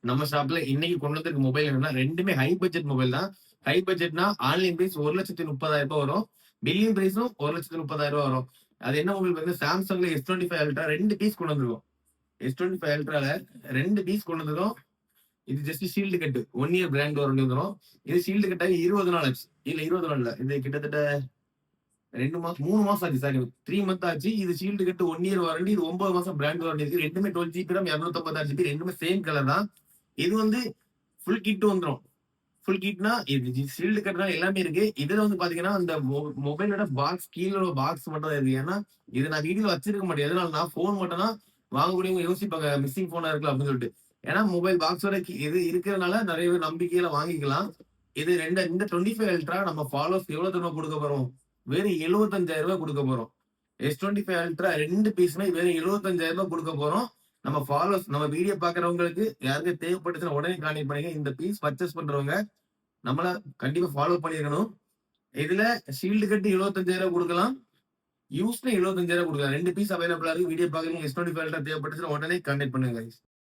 நம்ம ஷாப்ல இன்னைக்கு கொண்டு வந்திருக்க மொபைல் என்னன்னா, 2மே ஹை பட்ஜெட் மொபைல் தான். ஹை பட்ஜெட்னா ஆன்லைன் பிரைஸ் ரூ. 1,30,000 வரும். பில்லிங் பிரைஸும் ரூ. 1,30,000 வரும். அது என்ன மொபைல் பாத்தீங்கன்னா, Samsungல S25 Ultra 2 பீஸ் கொண்டு வந்திருக்கோம். S25 Ultraல 2 பீஸ் கொண்டு வந்திருக்கோம். இது just shield cut. 1 year brand warranty வந்துரும். இது ஷீல்டு கட் ஆகி 20 நாள் ஆச்சு. இல்ல 20 நாள் இல்ல. இது கிட்டத்தட்ட 2 மாசம் 3 மாசம் ஆச்சு. சாரி 3 மந்த் ஆச்சு. இது ஷீல்டு கட் 1 இயர் வாரண்டி. இது 9 மாசம் பிராண்ட் வாரண்டி இருக்கு. 2மே 12 ஜிபி RAM 256 ஜிபி 2மே சேம் கலர் தான். இது வந்து ஃபுல் கிட் வந்துரும். ஃபுல் கிட்னா இது ஷீல்டு கட்னா எல்லாமே இருக்கு. இதுல வந்து பாத்தீங்கன்னா, அந்த மொபைலோட பாக்ஸ் கீழ பாக்ஸ் மட்டும் தான் இருக்கு. ஏன்னா, இது நான் வீடியோல வச்சிருக்க மாட்டேன். எதனாலனா ஃபோன் மட்டும்னா வாங்கக்கூடியவங்க யோசிப்பாங்க. மிஸ்ஸிங் ஃபோனா இருக்கலாம் அப்படின்னு சொல்லிட்டு. ஏன்னா, மொபைல் பாக்ஸோட இது இருக்கிறதுனால நெறைய பேர் நம்பிக்கையில வாங்கிக்கலாம். இது இந்த 25 அல்ட்ரா நம்ம ஃபாலோவர்ஸ் எவ்வளவு தெரியுமா குடுக்க போறோம்? வெறும் ரூ. 75,000 குடுக்க போறோம். S25 அல்ட்ரா 2 பீஸுமே வெறும் ரூ. 75,000 குடுக்க போறோம். நம்ம ஃபாலோவர்ஸ் நம்ம வீடியோ பார்க்கிறவங்களுக்கு யாருக்கும் தேவைப்பட்டுச்சுன்னா உடனே கான்டாக்ட் பண்ணுங்க. இந்த பீஸ் பர்ச்சேஸ் பண்றவங்க நம்மள கண்டிப்பா ஃபாலோ பண்ணியிருக்கணும். இதுல ஷீல்டு கட் 75,000 குடுக்கலாம். யூஸ்டு 75,000 குடுக்கலாம். 2 பீஸ் அவைலபிளா இருக்கு. வீடியோ பார்க்குறவங்க S25 அல்ட்ரா தேவைப்பட்டுச்சுன்னா உடனே கான்டாக்ட் பண்ணுங்க.